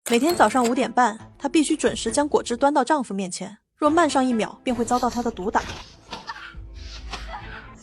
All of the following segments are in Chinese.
每天早上5点半，她必须准时将果汁端到丈夫面前，若慢上1秒，便会遭到他的毒打。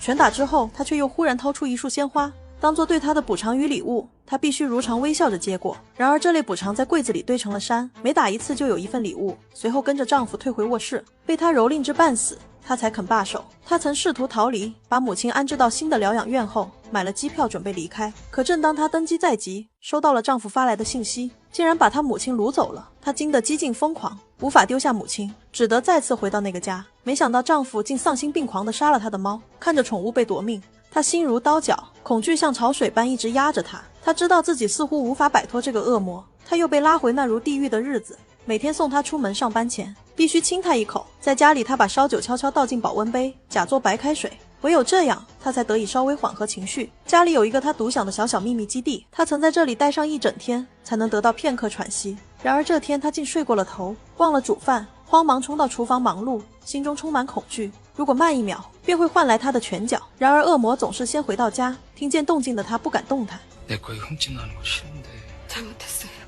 拳打之后，她却又忽然掏出一束鲜花，当做对她的补偿与礼物。她必须如常微笑着接过。然而这类补偿在柜子里堆成了山，每打一次就有一份礼物。随后跟着丈夫退回卧室，被他蹂躏至半死，她才肯罢手。她曾试图逃离，把母亲安置到新的疗养院后，买了机票准备离开。可正当她登机在即，收到了丈夫发来的信息，竟然把她母亲掳走了。她惊得几近疯狂，无法丢下母亲，只得再次回到那个家。没想到丈夫竟丧心病狂地杀了她的猫，看着宠物被夺命，她心如刀绞，恐惧像潮水般一直压着她。她知道自己似乎无法摆脱这个恶魔，她又被拉回那如地狱的日子。每天送她出门上班前，必须亲她一口。在家里，她把烧酒悄悄倒进保温杯，假作白开水。唯有这样，她才得以稍微缓和情绪。家里有一个她独享的小秘密基地，她曾在这里待上一整天，才能得到片刻喘息。然而这天，她竟睡过了头，忘了煮饭，慌忙冲到厨房忙碌，心中充满恐惧。如果慢1秒，便会换来她的拳脚。然而恶魔总是先回到家，听见动静的她不敢动弹。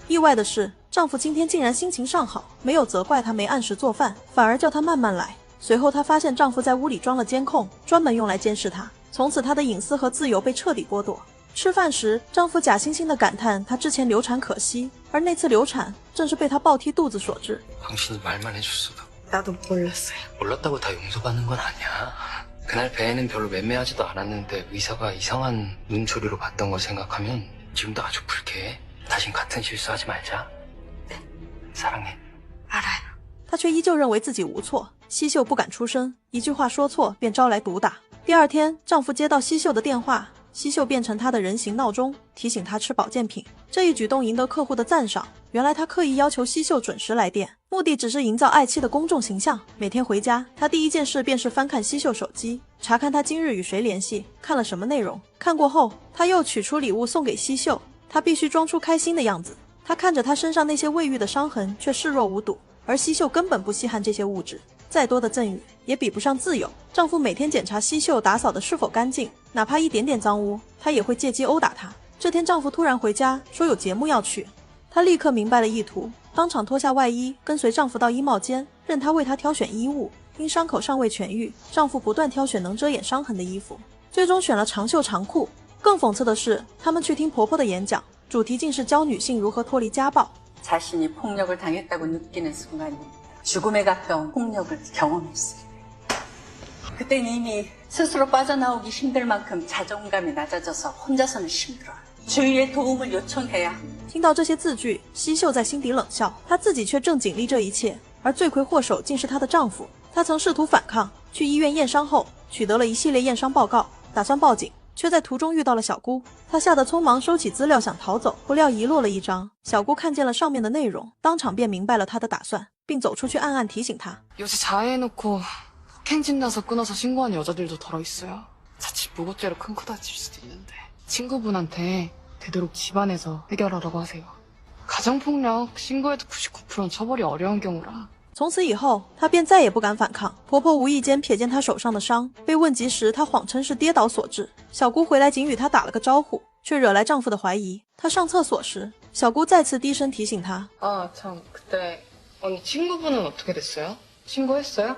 意外的是，丈夫今天竟然心情尚好，没有责怪她没按时做饭，反而叫她慢慢来。随后她发现丈夫在屋里装了监控，专门用来监视她。从此她的隐私和自由被彻底剥夺。吃饭时，丈夫假惺惺地感叹她之前流产可惜，而那次流产正是被她暴踢肚子所致。 당신이 말만 해줬어도 나도 몰랐어요. 몰랐다고 다 용서받는 건 아니야. 그날 배에는 별로 매매하지도 않았는데 의사가 이상한 눈초리로 봤던 거 생각하면 지금도 아주 불쾌해. 다신 같은 실수하지 말자. 네. 사랑해. 알아요. 她却依旧认为自己无错。西秀不敢出声，一句话说错便招来毒打。第二天，丈夫接到西秀的电话，西秀变成他的人形闹钟，提醒他吃保健品。这一举动赢得客户的赞赏。原来他刻意要求西秀准时来电，目的只是营造爱妻的公众形象。每天回家，他第一件事便是翻看西秀手机，查看他今日与谁联系，看了什么内容。看过后，他又取出礼物送给西秀，他必须装出开心的样子。他看着他身上那些未愈的伤痕，却视若无睹。而西秀根本不稀罕这些物质，再多的赠与也比不上自由。丈夫每天检查西秀打扫的是否干净，哪怕一点点脏污，他也会借机殴打她。这天丈夫突然回家，说有节目要去，她立刻明白了意图，当场脱下外衣，跟随丈夫到衣帽间，任他为她挑选衣物。因伤口尚未痊愈，丈夫不断挑选能遮掩伤痕的衣服，最终选了长袖长裤。更讽刺的是，他们去听婆婆的演讲，主题竟是教女性如何脱离家暴。 자신이 폭력을 당했다고 느끼는 순간입니다. 죽음에 가까운 폭력을 경험했어요. 그땐 이미 스스로 빠져나오기 힘들 만큼 자존감이 낮아져서 혼자서는 힘들어요. 주위의 도움을 요청해야. 听到这些字句，西秀在心底冷笑，她自己却正经历这一切，而罪魁祸首竟是她的丈夫。她曾试图反抗，去医院验伤后，取得了一系列验伤报告，打算报警。 却在途中遇到了小姑，她吓得匆忙收起资料想逃走，不料遗落了一张。小姑看见了上面的内容，当场便明白了她的打算，并走出去暗暗提醒她。 요새 자해해놓고 폭행진 나서 끊어서 신고한 여자들도 덜어있어요. 자칫 무고죄로 큰 코 다칠 수도 있는데 친구분한테 되도록 집안에서 해결하라고 하세요. 가정폭력 신고해도 99%는 처벌이 어려운 경우라. 从此以后，她便再也不敢反抗。婆婆无意间瞥见她手上的伤，被问及时，她谎称是跌倒所致。小姑回来仅与她打了个招呼，却惹来丈夫的怀疑。她上厕所时，小姑再次低声提醒她：“아 참 그때 언니 친구분은 어떻게 됐어요? 신고했어요?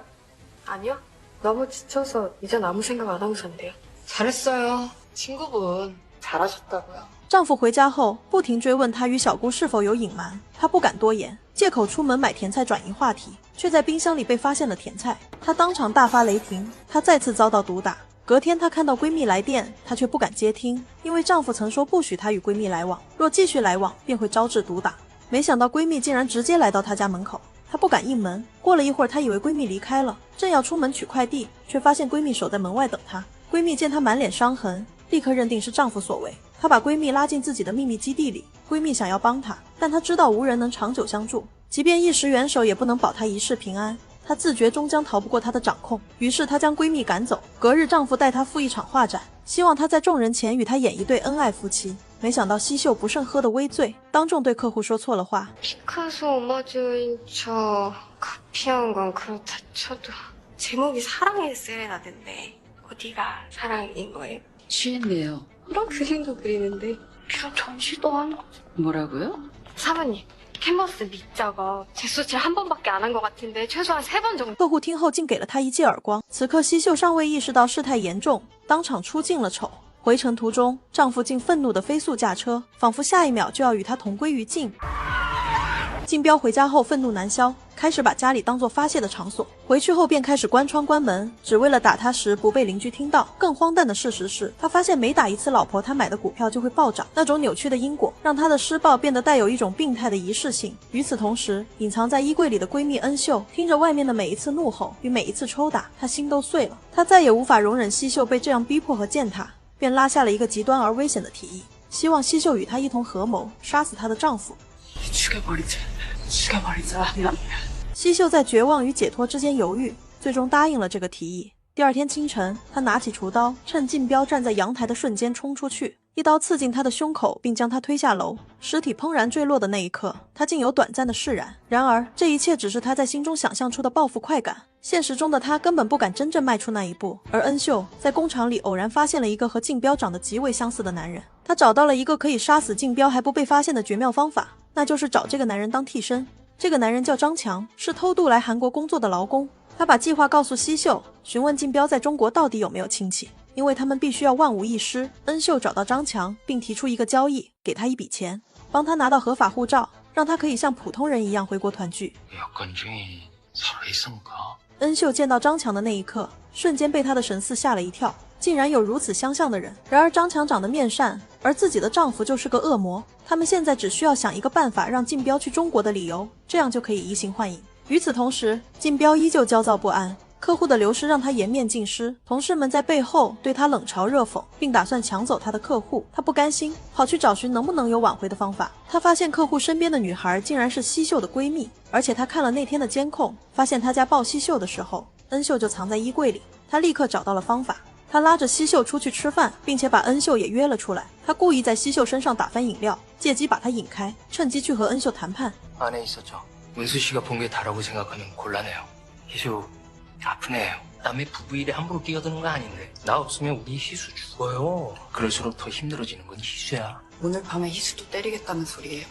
아니요. 너무 지쳐서 이젠 아무 생각 안 하고 산대요. 잘했어요. 친구분 잘하셨다고요. 丈夫回家后，不停追问她与小姑是否有隐瞒，她不敢多言，借口出门买甜菜转移话题，却在冰箱里被发现了甜菜。她当场大发雷霆，她再次遭到毒打。隔天，她看到闺蜜来电，她却不敢接听，因为丈夫曾说不许她与闺蜜来往，若继续来往便会招致毒打。没想到闺蜜竟然直接来到她家门口，她不敢应门。过了一会儿，她以为闺蜜离开了，正要出门取快递，却发现闺蜜守在门外等她。闺蜜见她满脸伤痕，立刻认定是丈夫所为。 她把闺蜜拉进自己的秘密基地里，闺蜜想要帮她，但她知道无人能长久相助，即便一时援手也不能保她一世平安。她自觉终将逃不过她的掌控，于是她将闺蜜赶走。隔日，丈夫带她赴一场画展，希望她在众人前与他演一对恩爱夫妻。没想到西秀不慎喝得微醉，当众对客户说错了话。 피카소 오마주인 저 카피한 건 그렇다 쳐도 제목이 사랑의 세레나데인데 어디가 사랑인 거예요? 취했네요. 그런 그림도 그리는데 그냥 전시도 하는 거죠. 뭐라고요? 사모님, 캔버스 밑자가 재수칠 한 번밖에 안 한 것 같은데 최소한 3번 정도.客户听后竟给了他一记耳光。此刻西秀尚未意识到事态严重，当场出尽了丑。回程途中，丈夫竟愤怒地飞速驾车，仿佛下一秒就要与她同归于尽。竞标回家后愤怒难消，开始把家里当作发泄的场所。回去后便开始关窗关门，只为了打他时不被邻居听到。更荒诞的事实是，他发现每打一次老婆，他买的股票就会暴涨。那种扭曲的因果，让他的施暴变得带有一种病态的仪式性。与此同时，隐藏在衣柜里的闺蜜恩秀，听着外面的每一次怒吼与每一次抽打，她心都碎了。她再也无法容忍西秀被这样逼迫和践踏，便拉下了一个极端而危险的提议，希望西秀与她一同合谋杀死她的丈夫。西秀在绝望与解脱之间犹豫，最终答应了这个提议。第二天清晨，他拿起厨刀，趁竞标站在阳台的瞬间冲出去，一刀刺进他的胸口，并将他推下楼。尸体砰然坠落的那一刻，他竟有短暂的释然。然而，这一切只是他在心中想象出的报复快感。现实中的他根本不敢真正迈出那一步。而恩秀在工厂里偶然发现了一个和竞标长得极为相似的男人，他找到了一个可以杀死竞标还不被发现的绝妙方法，那就是找这个男人当替身。这个男人叫张强，是偷渡来韩国工作的劳工。他把计划告诉西秀，询问竞标在中国到底有没有亲戚，因为他们必须要万无一失。恩秀找到张强，并提出一个交易，给他一笔钱，帮他拿到合法护照，让他可以像普通人一样回国团聚。恩秀见到张强的那一刻，瞬间被他的神似吓了一跳，竟然有如此相像的人。然而张强长得面善，而自己的丈夫就是个恶魔。他们现在只需要想一个办法让竞标去中国的理由，这样就可以移形换影。与此同时，竞标依旧焦躁不安，客户的流失让他颜面尽失，同事们在背后对他冷嘲热讽，并打算抢走他的客户。他不甘心，跑去找寻能不能有挽回的方法。他发现客户身边的女孩竟然是西秀的闺蜜，而且他看了那天的监控，发现他家抱西秀的时候，恩秀就藏在衣柜里。他立刻找到了方法，他拉着西秀出去吃饭，并且把恩秀也约了出来。他故意在西秀身上打翻饮料，借机把她引开，趁机去和恩秀谈判。 안에 있었죠. 은수 씨가 본 게 다라고 생각하면 곤란해요. 희수 아픈 애예요. 남의 부부 일에 함부로 끼어드는 거 아닌데. 나 없으면 우리 희수 죽어요. 그럴수록 더 힘들어지는 건 희수야. 오늘 밤에 희수도 때리겠다는 소리예요.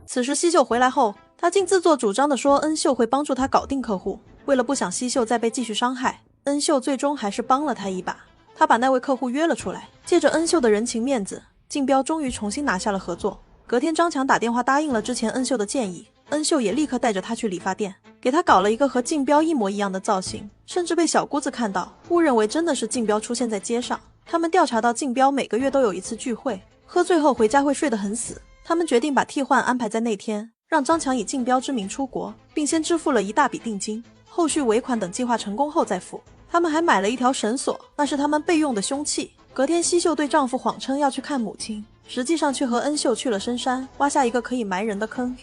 此时西秀回来后，他竟自作主张地说恩秀会帮助他搞定客户。为了不想西秀再被继续伤害，恩秀最终还是帮了他一把。他把那位客户约了出来，借着恩秀的人情面子，竞标终于重新拿下了合作。隔天张强打电话答应了之前恩秀的建议，恩秀也立刻带着他去理发店，给他搞了一个和竞标一模一样的造型，甚至被小姑子看到，误认为真的是竞标出现在街上。他们调查到竞标每个月都有一次聚会，喝醉后回家会睡得很死。他们决定把替换安排在那天，让张强以竞标之名出国，并先支付了一大笔定金，后续尾款等计划成功后再付。他们还买了一条绳索，那是他们备用的凶器。隔天西秀对丈夫谎称要去看母亲，实际上却和恩秀去了深山，挖下一个可以埋人的坑。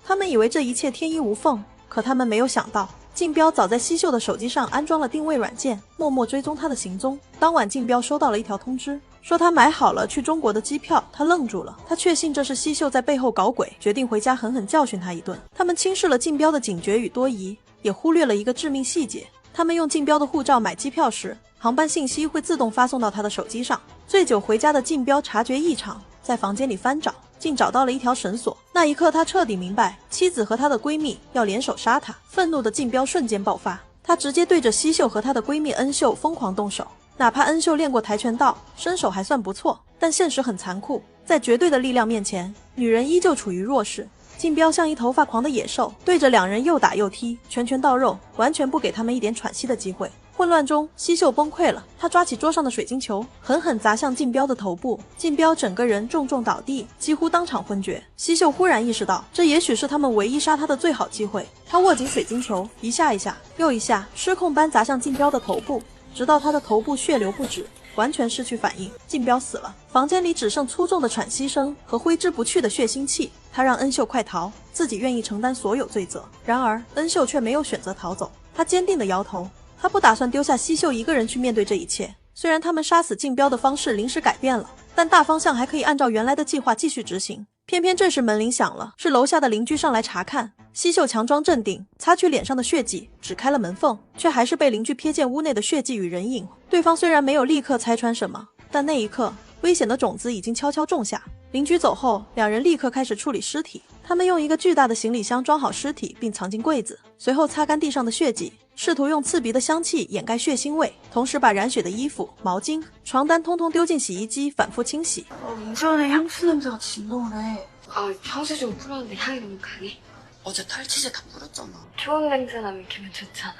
他们以为这一切天衣无缝，可他们没有想到，竞标早在西秀的手机上安装了定位软件，默默追踪他的行踪。当晚竞标收到了一条通知，说他买好了去中国的机票。他愣住了，他确信这是西秀在背后搞鬼，决定回家狠狠教训他一顿。他们轻视了竞标的警觉与多疑，也忽略了一个致命细节，他们用竞标的护照买机票时，航班信息会自动发送到他的手机上。醉酒回家的竞标察觉异常，在房间里翻找，竟找到了一条绳索。那一刻他彻底明白，妻子和她的闺蜜要联手杀他。愤怒的竞标瞬间爆发，他直接对着西秀和她的闺蜜恩秀疯狂动手。哪怕恩秀练过跆拳道，身手还算不错，但现实很残酷，在绝对的力量面前，女人依旧处于弱势。竞标像一头发狂的野兽，对着两人又打又踢，拳拳到肉，完全不给他们一点喘息的机会。混乱中，西秀崩溃了，他抓起桌上的水晶球，狠狠砸向竞标的头部。竞标整个人重重倒地，几乎当场昏厥。西秀忽然意识到，这也许是他们唯一杀他的最好机会。他握紧水晶球，一下一下，又一下，失控般砸向竞标的头部，直到他的头部血流不止，完全失去反应。竞标死了，房间里只剩粗重的喘息声和挥之不去的血腥气。他让恩秀快逃，自己愿意承担所有罪责。然而恩秀却没有选择逃走，他坚定地摇头。他不打算丢下西秀一个人去面对这一切。虽然他们杀死竞标的方式临时改变了，但大方向还可以按照原来的计划继续执行。偏偏这时门铃响了，是楼下的邻居上来查看。西秀强装镇定，擦去脸上的血迹，只开了门缝，却还是被邻居瞥见屋内的血迹与人影。对方虽然没有立刻拆穿什么，但那一刻危险的种子已经悄悄种下。邻居走后，两人立刻开始处理尸体。他们用一个巨大的行李箱装好尸体并藏进柜子，随后擦干地上的血迹，试图用刺鼻的香气掩盖血腥味，同时把染血的衣服、毛巾、床单通通丢进洗衣机反复清洗。 민수원의 향수 냄새가 진동을 해. 아, 향수 좀 뿌렸는데 향이 너무 강해. 어제 탈취제 다 뿌렸잖아. 좋은 냄새 나면 기분 좋잖아.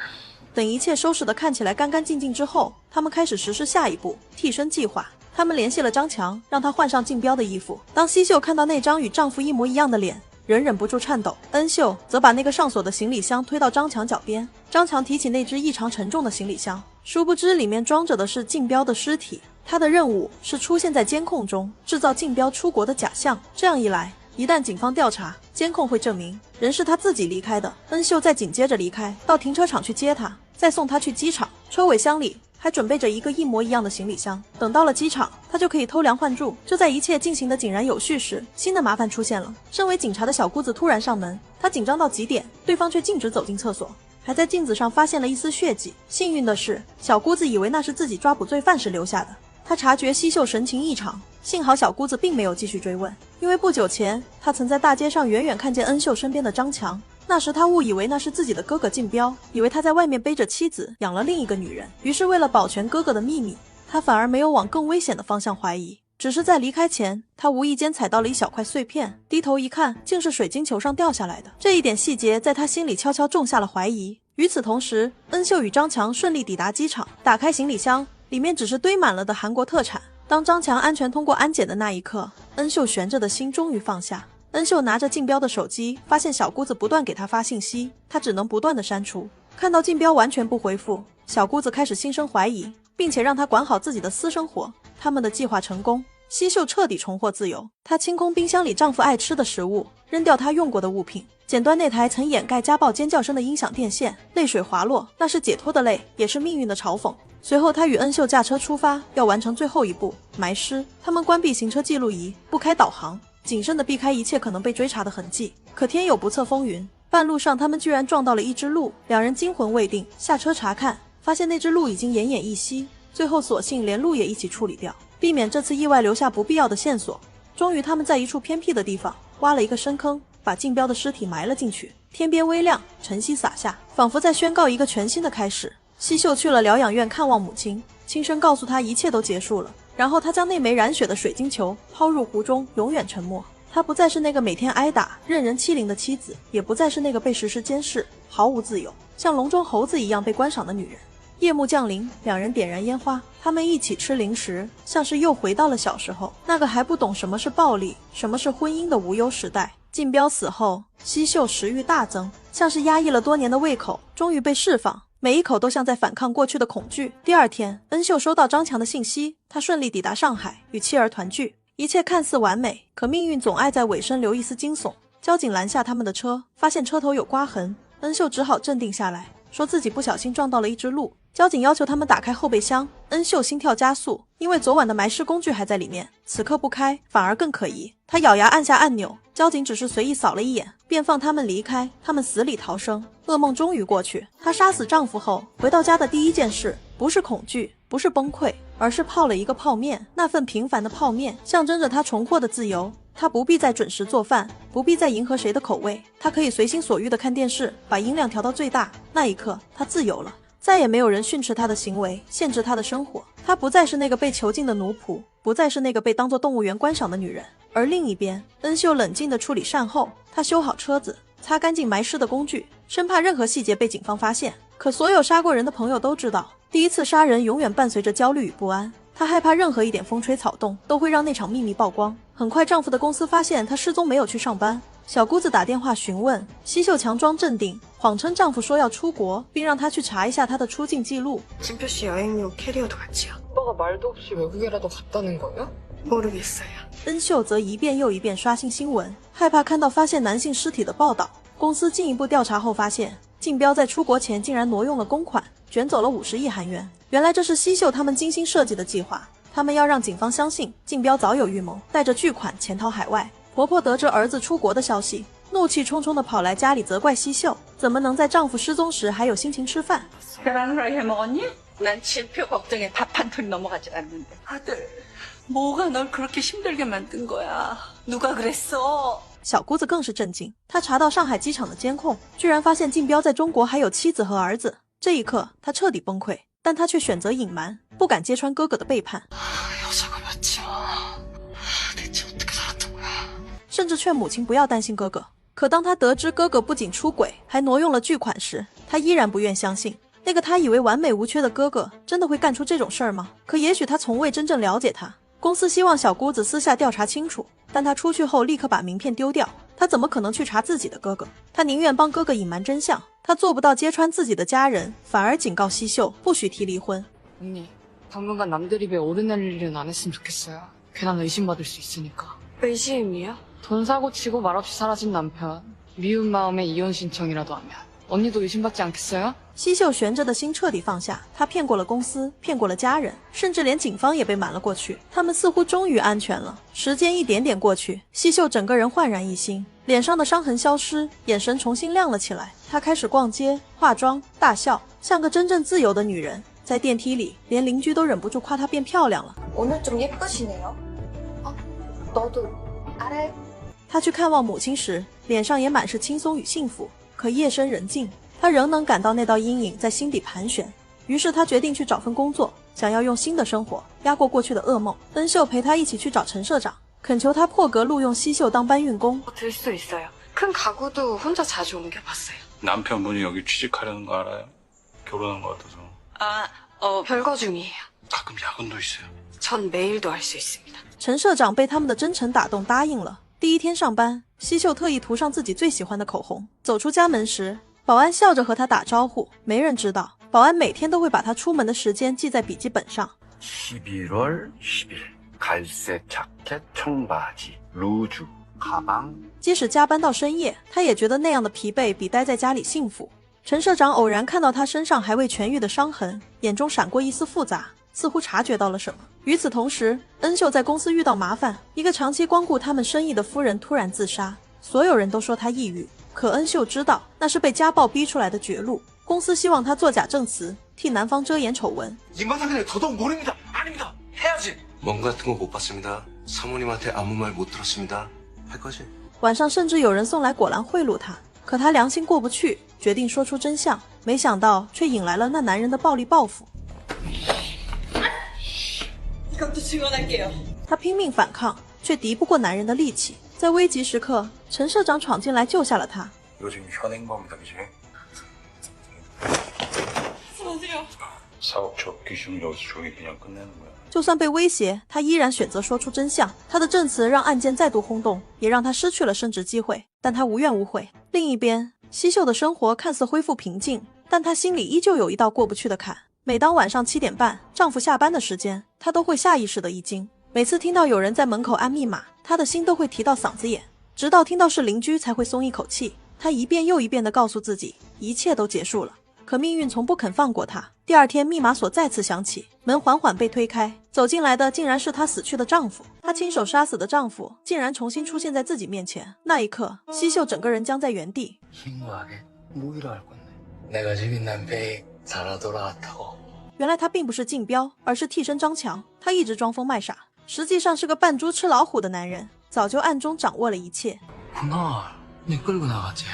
等一切收拾得看起来干干净净之后，他们开始实施下一步替身计划。他们联系了张强，让他换上竞标的衣服。当西秀看到那张与丈夫一模一样的脸，人忍不住颤抖。恩秀则把那个上锁的行李箱推到张强脚边。张强提起那只异常沉重的行李箱，殊不知里面装着的是竞标的尸体。他的任务是出现在监控中，制造竞标出国的假象。这样一来，一旦警方调查，监控会证明人是他自己离开的。恩秀再紧接着离开，到停车场去接他，再送他去机场。车尾箱里还准备着一个一模一样的行李箱。等到了机场，他就可以偷梁换柱。就在一切进行的井然有序时，新的麻烦出现了。身为警察的小姑子突然上门，她紧张到极点，对方却径直走进厕所，还在镜子上发现了一丝血迹。幸运的是，小姑子以为那是自己抓捕罪犯时留下的。她察觉西秀神情异常，幸好小姑子并没有继续追问，因为不久前她曾在大街上远远看见恩秀身边的张强。那时他误以为那是自己的哥哥竞标，以为他在外面背着妻子养了另一个女人，于是为了保全哥哥的秘密，他反而没有往更危险的方向怀疑。只是在离开前，他无意间踩到了一小块碎片，低头一看，竟是水晶球上掉下来的。这一点细节在他心里悄悄种下了怀疑。与此同时，恩秀与张强顺利抵达机场，打开行李箱，里面只是堆满了的韩国特产。当张强安全通过安检的那一刻，恩秀悬着的心终于放下。恩秀拿着竞标的手机，发现小姑子不断给她发信息，她只能不断的删除。看到竞标完全不回复，小姑子开始心生怀疑，并且让她管好自己的私生活。他们的计划成功，西秀彻底重获自由。她清空冰箱里丈夫爱吃的食物，扔掉他用过的物品，剪断那台曾掩盖家暴尖叫声的音响电线，泪水滑落，那是解脱的泪，也是命运的嘲讽。随后她与恩秀驾车出发，要完成最后一步埋尸。他们关闭行车记录仪，不开导航，谨慎地避开一切可能被追查的痕迹。可天有不测风云，半路上他们居然撞到了一只鹿，两人惊魂未定，下车查看，发现那只鹿已经奄奄一息，最后索性连鹿也一起处理掉，避免这次意外留下不必要的线索。终于他们在一处偏僻的地方挖了一个深坑，把竞标的尸体埋了进去。天边微亮，晨曦洒下，仿佛在宣告一个全新的开始。西秀去了疗养院看望母亲，轻声告诉她一切都结束了。然后他将那枚染血的水晶球抛入湖中，永远沉没。她不再是那个每天挨打、任人欺凌的妻子，也不再是那个被实时监视、毫无自由、像笼中猴子一样被观赏的女人。夜幕降临，两人点燃烟花，他们一起吃零食，像是又回到了小时候，那个还不懂什么是暴力、什么是婚姻的无忧时代。竞标死后，西秀食欲大增，像是压抑了多年的胃口终于被释放，每一口都像在反抗过去的恐惧。第二天，恩秀收到张强的信息，他顺利抵达上海，与妻儿团聚，一切看似完美，可命运总爱在尾声留一丝惊悚。交警拦下他们的车，发现车头有刮痕，恩秀只好镇定下来，说自己不小心撞到了一只鹿。交警要求他们打开后备箱，恩秀心跳加速，因为昨晚的埋尸工具还在里面，此刻不开反而更可疑。她咬牙按下按钮，交警只是随意扫了一眼，便放他们离开。他们死里逃生，噩梦终于过去。她杀死丈夫后回到家的第一件事，不是恐惧，不是崩溃，而是泡了一个泡面。那份平凡的泡面象征着她重获的自由。她不必再准时做饭，不必再迎合谁的口味，她可以随心所欲地看电视，把音量调到最大。那一刻，她自由了，再也没有人训斥她的行为，限制她的生活。她不再是那个被囚禁的奴仆，不再是那个被当作动物园观赏的女人。而另一边，恩秀冷静地处理善后，她修好车子，擦干净埋尸的工具，生怕任何细节被警方发现。可所有杀过人的朋友都知道，第一次杀人永远伴随着焦虑与不安。她害怕任何一点风吹草动都会让那场秘密曝光。很快，丈夫的公司发现她失踪没有去上班。小姑子打电话询问，西秀强装镇定，谎称丈夫说要出国，并让她去查一下他的出境记录。 진표 씨 여행료 캐리어도 같이요. 오빠가 말도 없이 외국이라도 갔다는 거예요? 모르겠어요. 恩秀则一遍又一遍刷新新闻，害怕看到发现男性尸体的报道。公司进一步调查后发现，竞标在出国前竟然挪用了公款，卷走了50亿韩元。原来这是西秀他们精心设计的计划，他们要让警方相信竞标早有预谋，带着巨款潜逃海外。婆婆得知儿子出国的消息，怒气冲冲地跑来家里责怪西秀，怎么能在丈夫失踪时还有心情吃饭？ 계란 후라이 해먹었니? 난 진표 걱정에 밥 한 톨 넘어가지 않는데. 아들, 뭐가 널 그렇게 힘들게 만든 거야? 누가 그랬어? 小姑子更是震惊。他查到上海机场的监控，居然发现竞标在中国还有妻子和儿子。这一刻，他彻底崩溃，但他却选择隐瞒，不敢揭穿哥哥的背叛，甚至劝母亲不要担心哥哥。可当他得知哥哥不仅出轨，还挪用了巨款时，他依然不愿相信。那个他以为完美无缺的哥哥，真的会干出这种事儿吗？可也许他从未真正了解他。公司希望小姑子私下调查清楚，但他出去后立刻把名片丢掉。他怎么可能去查自己的哥哥？他宁愿帮哥哥隐瞒真相，他做不到揭穿自己的家人，反而警告西秀不许提离婚。 언니, 당분간 남들 입에 오르낼 일은 안 했으면 좋겠어요. 괜한 의심받을 수 있으니까. 의심이요? 돈 사고 치고 말없이 사라진 남편. 미운 마음에 이혼 신청이라도 하면 언니도 의심받지 않겠어요? 西秀悬着的心彻底放下，他骗过了公司，骗过了家人，甚至连警方也被瞒了过去。他们似乎终于安全了。时间一点点过去，西秀整个人焕然一新，脸上的伤痕消失，眼神重新亮了起来。她开始逛街、化妆、大笑，像个真正自由的女人。在电梯里，连邻居都忍不住夸她变漂亮了。 오늘 좀 예쁘시네요. 너도 알아요? 她去看望母亲时，脸上也满是轻松与幸福。可夜深人静，她仍能感到那道阴影在心底盘旋。于是她决定去找份工作，想要用新的生活压过过去的噩梦。恩秀陪她一起去找陈社长，恳求他破格录用西秀当搬运工。 들 수 있어요. 큰 가구도 혼자 자주 옮겨봤어요. 남편분이 여기 취직하려는 거 알아요? 결혼한 거 같아서. 별거 중이에요. 가끔 야근도 있어요. 전 매일도 할 수 있습니다. 陈社长被他们的真诚打动，答应了。第一天上班，西秀特意涂上自己最喜欢的口红。走出家门时，保安笑着和他打招呼。没人知道，保安每天都会把他出门的时间记在笔记本上。 11월 10일 갈색 자켓, 청바지, 루즈, 가방. 即使加班到深夜，他也觉得那样的疲惫比待在家里幸福。陈社长偶然看到他身上还未痊愈的伤痕，眼中闪过一丝复杂，似乎察觉到了什么。与此同时，恩秀在公司遇到麻烦，一个长期光顾他们生意的夫人突然自杀，所有人都说她抑郁，可恩秀知道那是被家暴逼出来的绝路。公司希望她作假证词，替男方遮掩丑闻。 인간상에 더더욱 모릅니다. 아닙니다. 해야지. 멍 같은 거 못 봤습니다. 사모님한테 아무 말 못 들었습니다. 할 거지? 晚上甚至有人送来果篮贿赂他，可他良心过不去，决定说出真相。没想到却引来了那男人的暴力报复。 이것도 지원할게요. 他拼命反抗，却敌不过男人的力气。在危急时刻，陈社长闯进来救下了他。 요즘 현행범이다, 그지? 사업 접기 중 여기서 조용히 그냥 끝내는 거야. 就算被威胁，他依然选择说出真相。他的证词让案件再度轰动，也让他失去了升职机会，但他无怨无悔。另一边，西秀的生活看似恢复平静，但她心里依旧有一道过不去的坎。每当晚上7点半，丈夫下班的时间，她都会下意识的一惊。每次听到有人在门口按密码，她的心都会提到嗓子眼，直到听到是邻居才会松一口气。她一遍又一遍地告诉自己，一切都结束了。可命运从不肯放过她。第二天，密码锁再次响起，门缓缓被推開，走进来的竟然是她死去的丈夫。她亲手杀死的丈夫竟然重新出现在自己面前。那一刻，西秀整个人僵在原地。 심오하게 뭐이라 할 건데. 내가 죽인 남편이 살아 돌아왔다고. 原来他并不是竞标，而是替身张强。他一直装疯卖傻，实际上是个扮猪吃老虎的男人，早就暗中掌握了一切。 그날 내 끌고 나갔지.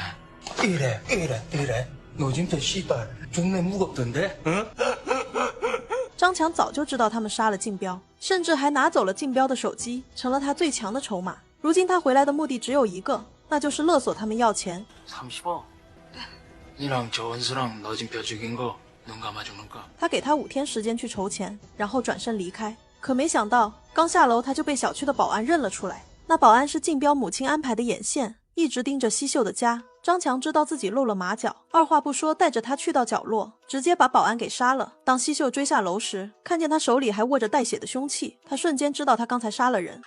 이래. 너 진짜 씨발 존내 무겁던데? 응? 张强早就知道他们杀了竞标，甚至还拿走了竞标的手机，成了他最强的筹码。如今他回来的目的只有一个，那就是勒索他们要钱。 30억. 니랑 저 원수랑 너 진표 죽인 거 눈 감아주는 거. 他给他5天时间去筹钱，然后转身离开。可没想到，刚下楼他就被小区的保安认了出来。那保安是竞标母亲安排的眼线，一直盯着西秀的家。张强知道自己露了马脚，二话不说带着他去到角落，直接把保安给杀了。当西秀追下楼时，看见他手里还握着带血的凶器，他瞬间知道他刚才杀了人。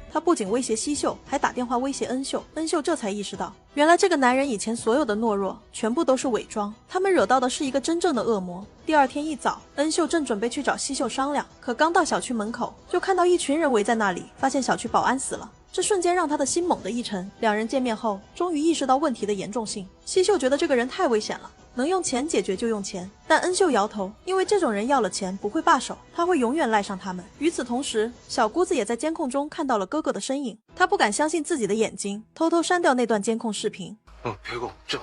他不仅威胁西秀，还打电话威胁恩秀。恩秀这才意识到，原来这个男人以前所有的懦弱全部都是伪装，他们惹到的是一个真正的恶魔。第二天一早，恩秀正准备去找西秀商量，可刚到小区门口，就看到一群人围在那里，发现小区保安死了。这瞬间让他的心猛地一沉。两人见面后，终于意识到问题的严重性。西秀觉得这个人太危险了，能用钱解决就用钱。但恩秀摇头，因为这种人要了钱不会罢手，他会永远赖上他们。与此同时，小姑子也在监控中看到了哥哥的身影，他不敢相信自己的眼睛，偷偷删掉那段监控视频。 별거 없죠?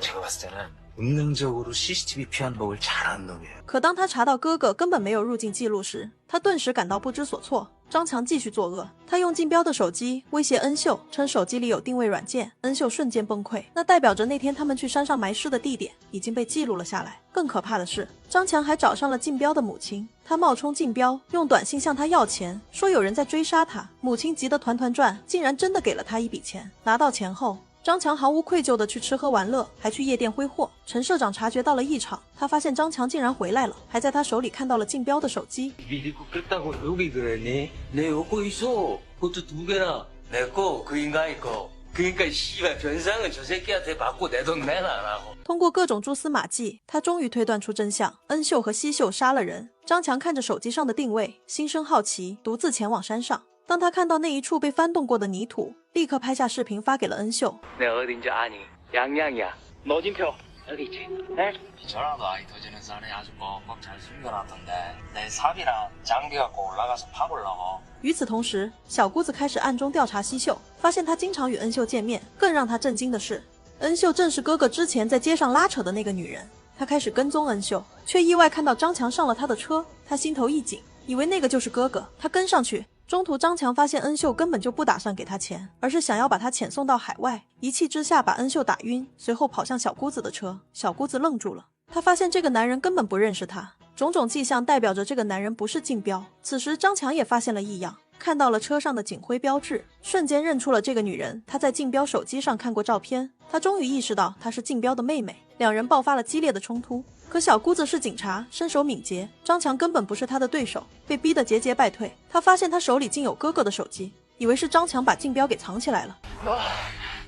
제가 봤을 때는 본능적으로 CCTV 피한 법을 잘하는 놈이에요. 可当他查到哥哥根本没有入境记录时，他顿时感到不知所措。张强继续作恶，他用竞标的手机威胁恩秀，称手机里有定位软件。恩秀瞬间崩溃，那代表着那天他们去山上埋尸的地点已经被记录了下来。更可怕的是，张强还找上了竞标的母亲，他冒充竞标，用短信向他要钱，说有人在追杀他。母亲急得团团转，竟然真的给了他一笔钱。拿到钱后，张强毫无愧疚地去吃喝玩乐，还去夜店挥霍。陈社长察觉到了异常，他发现张强竟然回来了，还在他手里看到了竞标的手机。 믿고 깼다고 여기 그랬니? 내 요거 있어. 그것도 2개나. 내 거, 그 인간이 거. 그러니까 씨발 변상은 저 새끼한테 받고 내 돈 내놔라고. 通过各种蛛丝马迹，他终于推断出真相：恩秀和西秀杀了人。张强看着手机上的定位，心生好奇，独自前往山上。当他看到那一处被翻动过的泥土，立刻拍下视频发给了恩秀。 내가 어딘지 아니? 양양이야. 노진표. 여기 있지? 네? 저라도 아이 터지는 산에 아주 뻑뻑 잘 숨겨놨던데 내 삽이랑 장비 갖고 올라가서 파보려고. 与此同时，小姑子开始暗中调查西秀，发现他经常与恩秀见面。更让他震惊的是，恩秀正是哥哥之前在街上拉扯的那个女人。他开始跟踪恩秀，却意外看到张强上了他的车，他心头一紧，以为那个就是哥哥。他跟上去，中途张强发现恩秀根本就不打算给他钱，而是想要把他遣送到海外。一气之下把恩秀打晕，随后跑向小姑子的车。小姑子愣住了，她发现这个男人根本不认识他，种种迹象代表着这个男人不是竞标。此时张强也发现了异样，看到了车上的警徽标志，瞬间认出了这个女人。他在竞标手机上看过照片，他终于意识到她是竞标的妹妹。两人爆发了激烈的冲突。可小姑子是警察，身手敏捷，张强根本不是他的对手，被逼得节节败退。他发现他手里竟有哥哥的手机，以为是张强把竞标给藏起来了。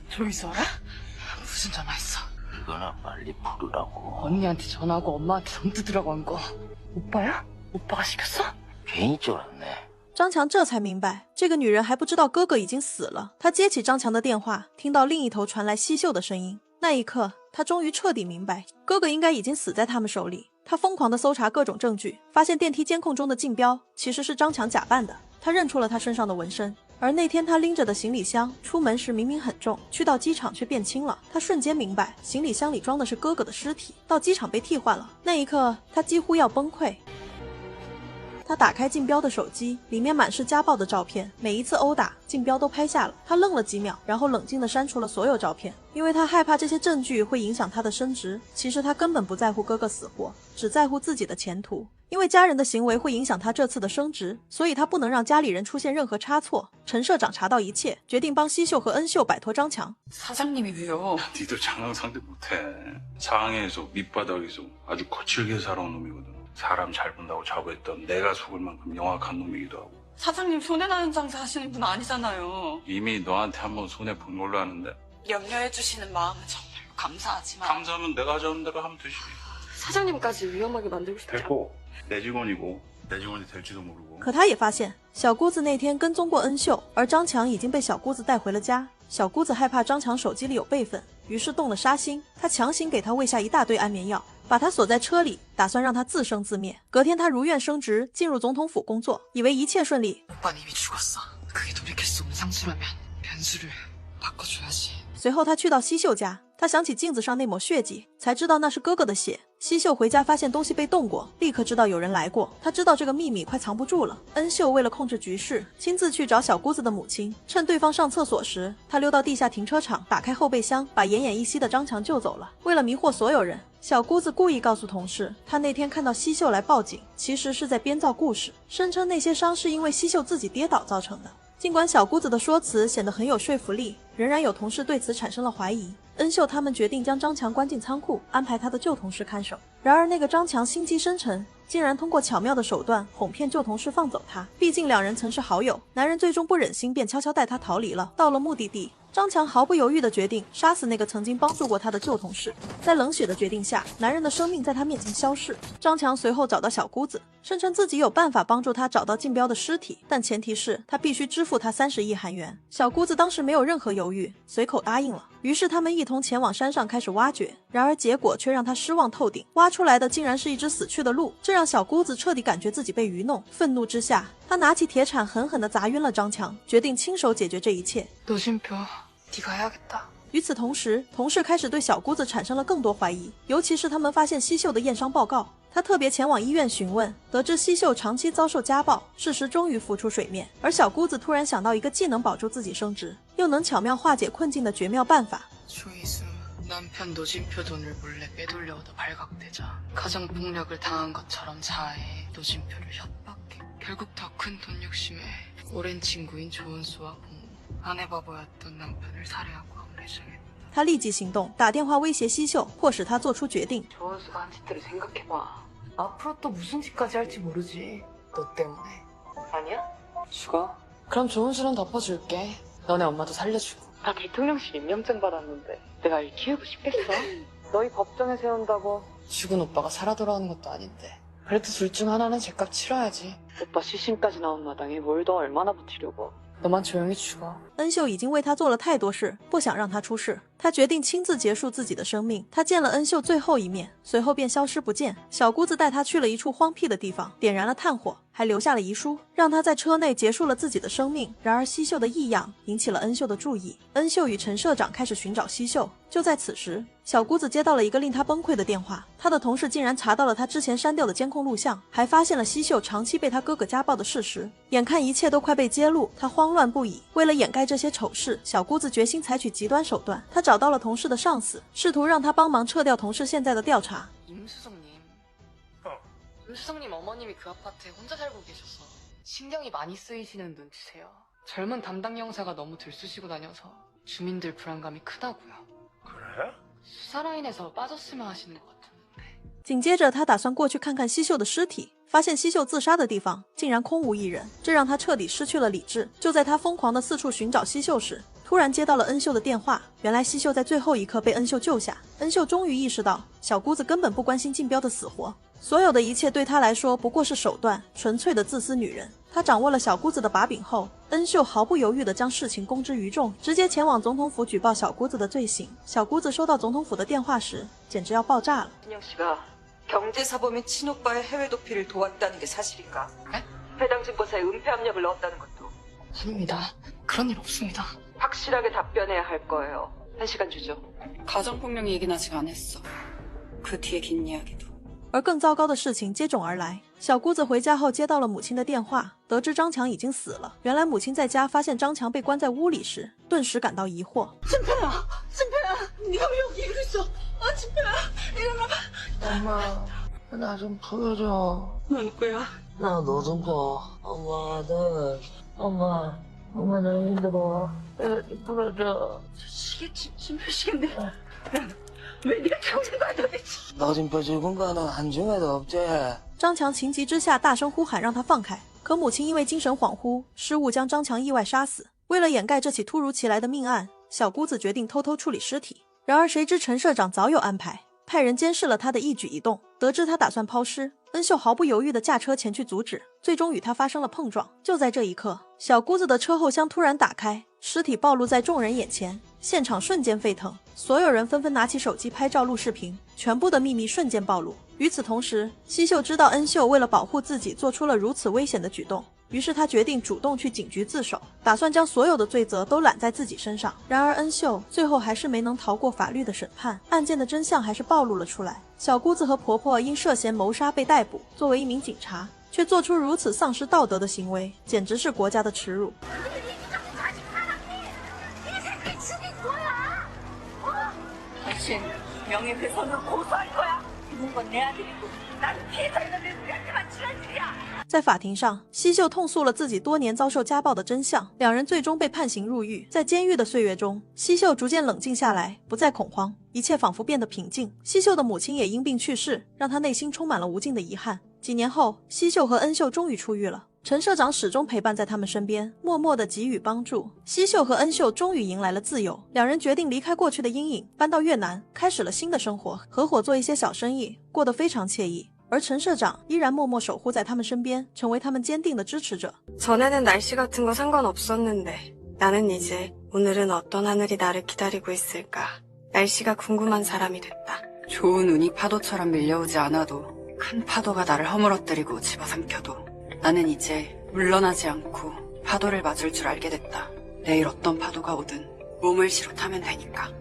저기 있어라? 무슨 전화했어? 이거나 빨리 부르라고. 언니한테 전화하고 엄마한테 돈 뜯으라고 한 거 오빠야? 오빠가 시켰어? 괜히 쫄았네. 张强这才明白，这个女人还不知道哥哥已经死了。他接起张强的电话，听到另一头传来西秀的声音。那一刻，他终于彻底明白，哥哥应该已经死在他们手里。他疯狂地搜查各种证据，发现电梯监控中的竞标其实是张强假扮的。他认出了他身上的纹身，而那天他拎着的行李箱出门时明明很重，去到机场却变轻了。他瞬间明白，行李箱里装的是哥哥的尸体，到机场被替换了。那一刻，他几乎要崩溃。他打开竞标的手机，里面满是家暴的照片，每一次殴打，竞标都拍下了。他愣了几秒，然后冷静地删除了所有照片，因为他害怕这些证据会影响他的升职。其实他根本不在乎哥哥死活，只在乎自己的前途。因为家人的行为会影响他这次的升职，所以他不能让家里人出现任何差错。陈社长查到一切，决定帮西秀和恩秀摆脱张强。 사장님이 왜요? 니들 장랑 상대 못해. 상해에서 밑바닥에서 아주 거칠게 살아온 놈이거든. 사람 잘 본다고 자부했던 내가 속을 만큼 영악한 놈이기도 하고. 사장님 손해나는 장사 하시는 분 아니잖아요. 이미 너한테 한번 손해 본 걸로 아는데. 염려해주시는 마음은 정말 감사하지만 감사하면 내가 하자는 대로 하면 되지. 사장님까지 위험하게 만들고 싶지 않아. 됐고 내 직원이고 내 직원이 될지도 모르고. 可他也发现，小姑子那天跟踪过恩秀，而张强已经被小姑子带回了家。小姑子害怕张强手机里有备份，于是动了杀心。他强行给他喂下一大堆安眠药，把他锁在车里，打算让他自生自灭。隔天他如愿升职，进入总统府工作，以为一切顺利。 오빠는 이미 죽었어. 그게 돌이킬 수 없는 상수라면 변수를 바꿔줘야지. 随后他去到西秀家，他想起镜子上那抹血迹，才知道那是哥哥的血。西秀回家发现东西被动过，立刻知道有人来过。他知道这个秘密快藏不住了。恩秀为了控制局势，亲自去找小姑子的母亲。趁对方上厕所时，他溜到地下停车场，打开后备箱，把奄奄一息的张强救走了。为了迷惑所有人，小姑子故意告诉同事，她那天看到西秀来报警，其实是在编造故事，声称那些伤是因为西秀自己跌倒造成的。尽管小姑子的说辞显得很有说服力，仍然有同事对此产生了怀疑。恩秀他们决定将张强关进仓库，安排他的旧同事看守。然而那个张强心机深沉，竟然通过巧妙的手段哄骗旧同事放走他。毕竟两人曾是好友，男人最终不忍心，便悄悄带他逃离了。到了目的地，张强毫不犹豫地决定杀死那个曾经帮助过他的旧同事。在冷血的决定下，男人的生命在他面前消逝。张强随后找到小姑子，声称自己有办法帮助他找到竞标的尸体，但前提是他必须支付他30亿韩元。小姑子当时没有任何犹豫，随口答应了。于是他们一同前往山上开始挖掘。然而结果却让他失望透顶，挖出来的竟然是一只死去的鹿，这让小姑子彻底感觉自己被愚弄。愤怒之下，他拿起铁铲狠狠地砸晕了张强，决定亲手解决这一切。 노진표, 네가 해야겠다. 与此同时，同事开始对小姑子产生了更多怀疑，尤其是他们发现西秀的验伤报告。他特别前往医院询问，得知西秀长期遭受家暴，事实终于浮出水面。而小姑子突然想到一个既能保住自己升职，又能巧妙化解困境的绝妙办法。 조이수, 남편 노진표 돈을 몰래 빼돌려오다 발각되자 가정폭력을 당한 것처럼 자해해 노진표를 협박해. 결국 더 큰 돈 욕심에 오랜 친구인 조은수와 공무, 아내 바보였던 남편을 살해하고 암내시했다. 他立即行动，打电话威胁西秀，迫使他做出决定。 조은수가 한 짓들을 생각해봐. 앞으로 또 무슨 짓까지 할지 모르지. 너 때문에. 아니야? 죽어? 그럼 조은수는 덮어줄게. 너네 엄마도 살려주고. 나 대통령실 임명장 받았는데 내가 일 키우고 싶겠어? 너희 법정에 세운다고 죽은 오빠가 살아 돌아오는 것도 아닌데. 그래도 둘 중 하나는 죗값 치러야지. 오빠 시신까지 나온 마당에 뭘 더 얼마나 버티려고. 너만 조용히 죽어. 恩秀已经为他做了太多事，不想让他出事。他决定亲自结束自己的生命。他见了恩秀最后一面，随后便消失不见。小姑子带他去了一处荒僻的地方，点燃了炭火，还留下了遗书，让他在车内结束了自己的生命。然而西秀的异样引起了恩秀的注意，恩秀与陈社长开始寻找西秀。就在此时，小姑子接到了一个令她崩溃的电话，她的同事竟然查到了她之前删掉的监控录像，还发现了西秀长期被她哥哥家暴的事实。眼看一切都快被揭露，她慌乱不已。为了掩盖这些丑事，小姑子决心采取极端手段。她找到了同事的上司，试图让他帮忙撤掉同事现在的调查。 임수정님. 임수정님 어머님이 그 아파트에 혼자 살고 계셔서 신경이 많이 쓰이시는 눈치세요. 젊은 담당 형사가 너무 들쑤시고 다녀서 주민들 불안감이 크다고요. 그래? 수사 라인에서 빠졌으면 하시는 것 같은데. 紧接着，他打算过去看看西秀的尸体，发现西秀自杀的地方竟然空无一人，这让他彻底失去了理智。就在他疯狂地四处寻找西秀时，突然接到了恩秀的电话。原来西秀在最后一刻被恩秀救下。恩秀终于意识到，小姑子根本不关心竞标的死活，所有的一切对她来说不过是手段，纯粹的自私女人。她掌握了小姑子的把柄后，恩秀毫不犹豫地将事情公之于众，直接前往总统府举报小姑子的罪行。小姑子收到总统府的电话时，简直要爆炸了。 경제사범인 친오빠의 해외 도피를 도왔다는 게 사실인가? 네? 해당 증거사에 은폐 압력을 넣었다는 것도 아닙니다. 그런 일 없습니다. 확실하게 답변해야 할 거예요. 1시간 주죠. 가정폭력 얘기는 아직 안 했어. 그 뒤에 긴 이야기도. 而更糟糕的事情接踵而来。小姑子回家后接到了母亲的电话，得知张强已经死了。原来母亲在家发现张强被关在屋里时，顿时感到疑惑。 진표야! 진표야! 네가 왜 여기 있어? 아, 진표야! 일어나봐! 엄마, 나 좀 풀어줘. 너 누구야? 나 너 좀 봐. 엄마, 엄마 나 힘들어. 내가 좀 풀어줘. 시겠지, 진표시겠네. 왜 네가 평생 가야 되지? 너 좀 죽은 거는 한중에도 없지. 张强情急之下大声呼喊让他放开，可母亲因为精神恍惚，失误将张强意外杀死。为了掩盖这起突如其来的命案，小姑子决定偷偷处理尸体。然而谁知陈社长早有安排，派人监视了他的一举一动。得知他打算抛尸，恩秀毫不犹豫地驾车前去阻止，最终与他发生了碰撞。就在这一刻，小姑子的车后箱突然打开，尸体暴露在众人眼前，现场瞬间沸腾，所有人纷纷拿起手机拍照录视频，全部的秘密瞬间暴露。与此同时，西秀知道恩秀为了保护自己做出了如此危险的举动，于是他决定主动去警局自首，打算将所有的罪责都揽在自己身上。然而恩秀最后还是没能逃过法律的审判，案件的真相还是暴露了出来。小姑子和婆婆因涉嫌谋杀被逮捕，作为一名警察，却做出如此丧失道德的行为，简直是国家的耻辱。 당신 명예훼손으로 고소할 거야. 죽은 건 내 아들이고 나는 피해자 있는데 우리한테만 지랄질이야. 在法庭上，西秀痛诉了自己多年遭受家暴的真相，两人最终被判刑入狱。在监狱的岁月中，西秀逐渐冷静下来，不再恐慌，一切仿佛变得平静。西秀的母亲也因病去世，让他内心充满了无尽的遗憾。几年后，西秀和恩秀终于出狱了。 陈社长始终陪伴在他们身边，默默地给予帮助。西秀和恩秀终于迎来了自由，两人决定离开过去的阴影，搬到越南，开始了新的生活，合伙做一些小生意，过得非常惬意。而陈社长依然默默守护在他们身边，成为他们坚定的支持者。 전에는 날씨 같은 거 상관없었는데 나는 이제 오늘은 어떤 하늘이 나를 기다리고 있을까 날씨가 궁금한 사람이 됐다. 좋은 운이 파도처럼 밀려오지 않아도 큰 파도가 나를 허물어뜨리고 집어삼켜도 나는 이제 물러나지 않고 파도를 맞을 줄 알게 됐다. 내일 어떤 파도가 오든 몸을 실어 타면 되니까.